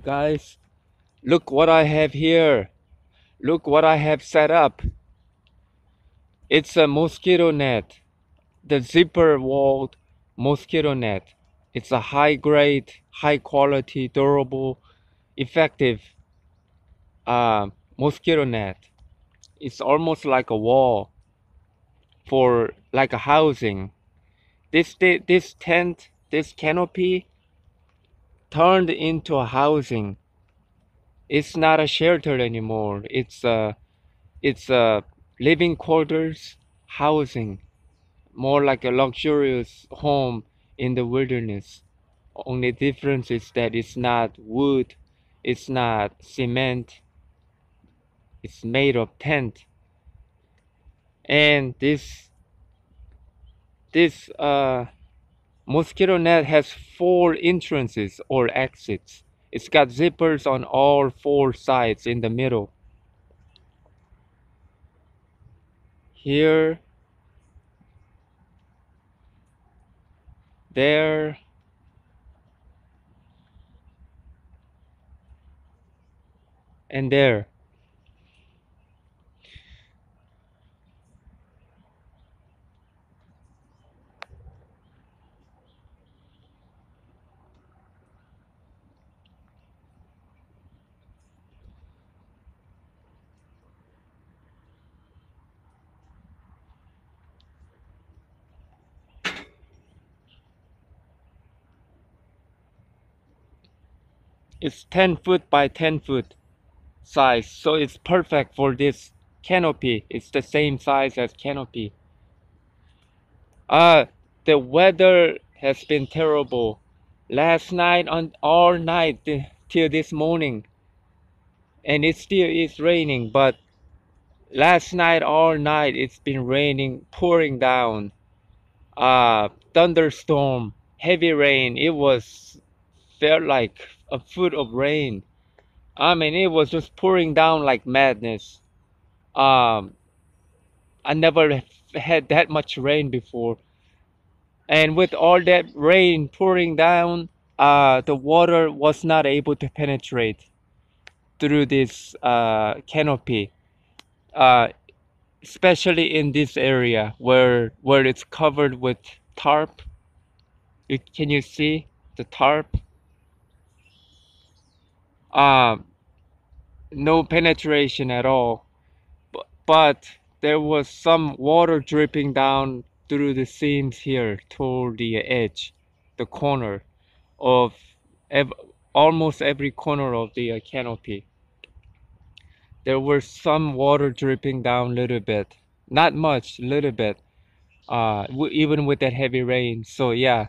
Guys, look what I have here. Look what I have set up. It's a mosquito net, the zipper walled mosquito net. It's a high grade, high quality, durable, effective mosquito net. It's almost like a wall for like a housing. This tent, this canopy turned into a housing. It's not a shelter anymore. It's a living quarters housing, more like a luxurious home in the wilderness. Only difference is that it's not wood, it's not cement, it's made of tent. And this mosquito net has four entrances or exits. It's got zippers on all four sides in the middle. Here, there, and there. It's 10 foot by 10 foot size, so it's perfect for this canopy. It's the same size as canopy. Uh, the weather has been terrible. Last night on all night till this morning, and it still is raining, but last night all night it's been raining, pouring down. Thunderstorm, heavy rain. It was felt like a foot of rain. I mean, it was just pouring down like madness. Um, I never had that much rain before. And with all that rain pouring down, the water was not able to penetrate through this canopy, uh, especially in this area where it's covered with tarp. Can you see the tarp? Um, no penetration at all. But there was some water dripping down through the seams here toward the edge, the corner of ev almost every corner of the canopy. There was some water dripping down a little bit, not much, a little bit, even with that heavy rain. So yeah,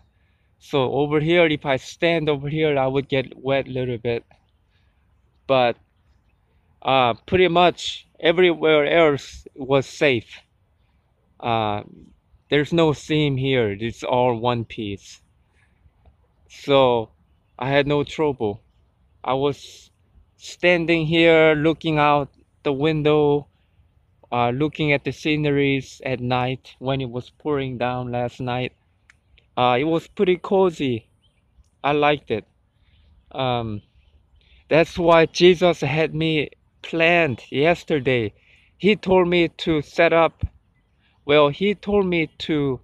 so over here, if I stand over here, I would get wet a little bit, but pretty much everywhere else was safe. Uh, there's no seam here. It's all one piece. So I had no trouble. I was standing here looking out the window, looking at the sceneries at night when it was pouring down last night. It was pretty cozy. I liked it. Um, that's why Jesus had me planned yesterday. He told me to set up, well, he told me to,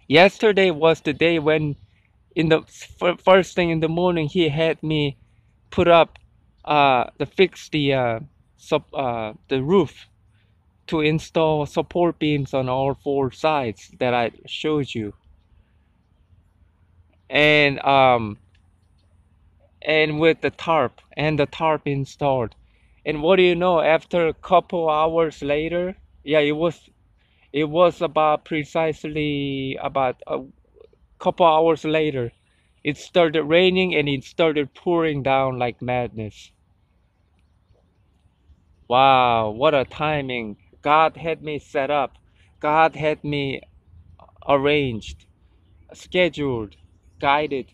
yesterday was the day when in the first thing in the morning he had me put up the fix the roof to install support beams on all four sides that I showed you, and with the tarp installed. And what do you know, after a couple hours later, yeah, it was about precisely about a couple hours later, it started raining and it started pouring down like madness. Wow, what a timing. God had me set up. God had me arranged, scheduled, guided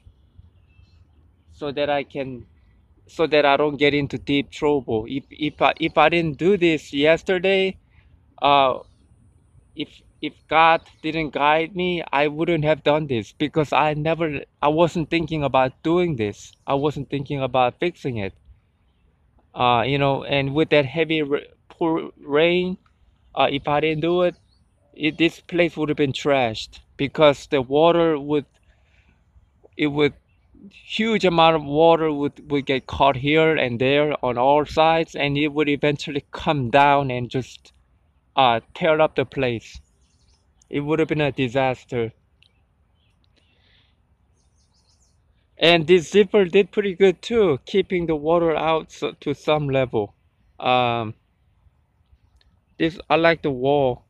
so that I don't get into deep trouble. If I didn't do this yesterday, uh if if God didn't guide me, I wouldn't have done this because I wasn't thinking about doing this. I wasn't thinking about fixing it. And with that heavy pour rain, if I didn't do it, this place would have been trashed because the water would huge amount of water would get caught here and there on all sides, and it would eventually come down and just tear up the place. It would have been a disaster. And this zipper did pretty good too, keeping the water out to some level. Um, this I like the wall.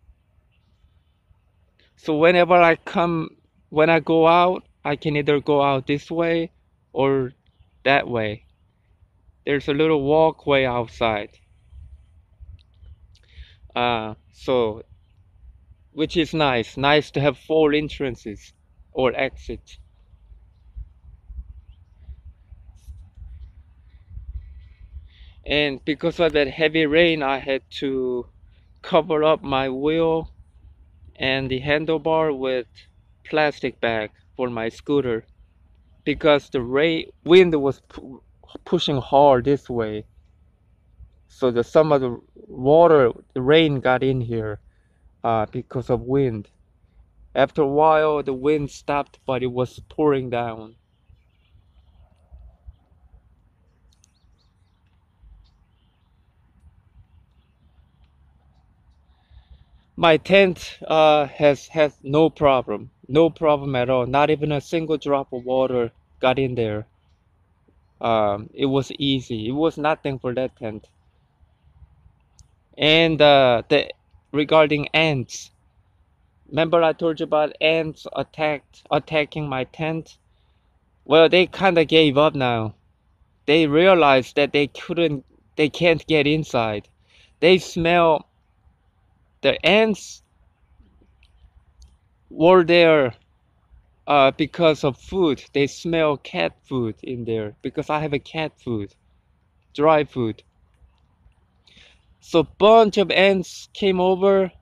So when I go out, I can either go out this way or that way. There's a little walkway outside. So which is nice. Nice to have four entrances or exits. And because of that heavy rain, I had to cover up my wheel and the handlebar with plastic bag for my scooter because the wind was pushing hard this way. So some of the the rain got in here because of wind. After a while, the wind stopped, but it was pouring down. My tent has no problem at all. Not even a single drop of water got in there. It was easy. It was nothing for that tent. And the regarding ants, remember I told you about ants attacking my tent? Well, they kind of gave up now. They realized that they can't get inside. They smell the ants were there because of food. They smell cat food in there because I have a cat food, dry food. So bunch of ants came over.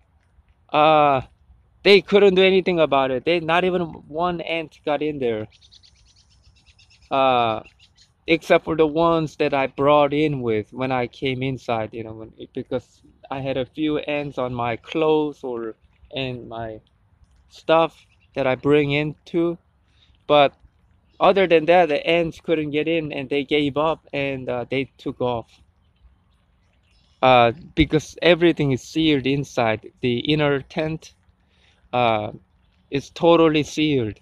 Uh, they couldn't do anything about it. They not even one ant got in there. Uh, except for the ones that I brought in with when I came inside. Because I had a few ants on my clothes or and my stuff that I bring into. But other than that, the ants couldn't get in and they gave up and they took off. Because everything is seared inside. The inner tent uh, is totally seared.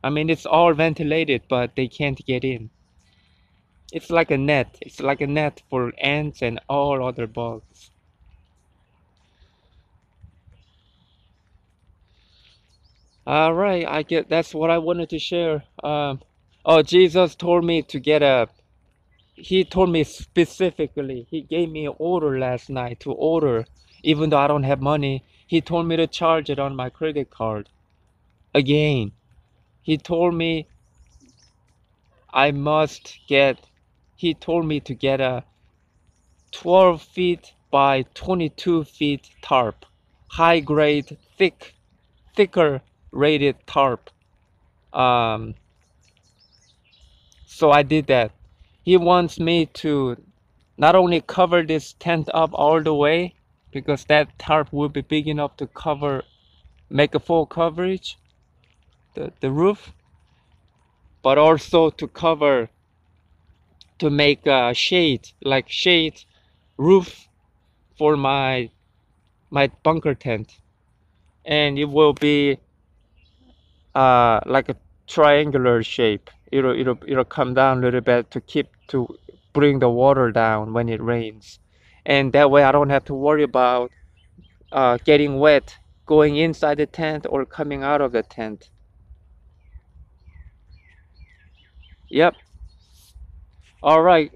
I mean, it's all ventilated, but they can't get in. It's like a net. It's like a net for ants and all other bugs. All right, I get that's what I wanted to share. Oh, Jesus told me to get a he told me specifically, he gave me an order last night to order, even though I don't have money. He told me to charge it on my credit card again. He told me I must get, he told me to get a 12 feet by 22 feet tarp, high grade, thicker rated tarp. Um, so I did that. He wants me to not only cover this tent up all the way, because that tarp will be big enough to make a full coverage, the roof, but also to make a shade roof for my bunker tent. And it will be like a triangular shape. It'll come down a little bit to bring the water down when it rains. And that way I don't have to worry about getting wet going inside the tent or coming out of the tent. Yep. All right.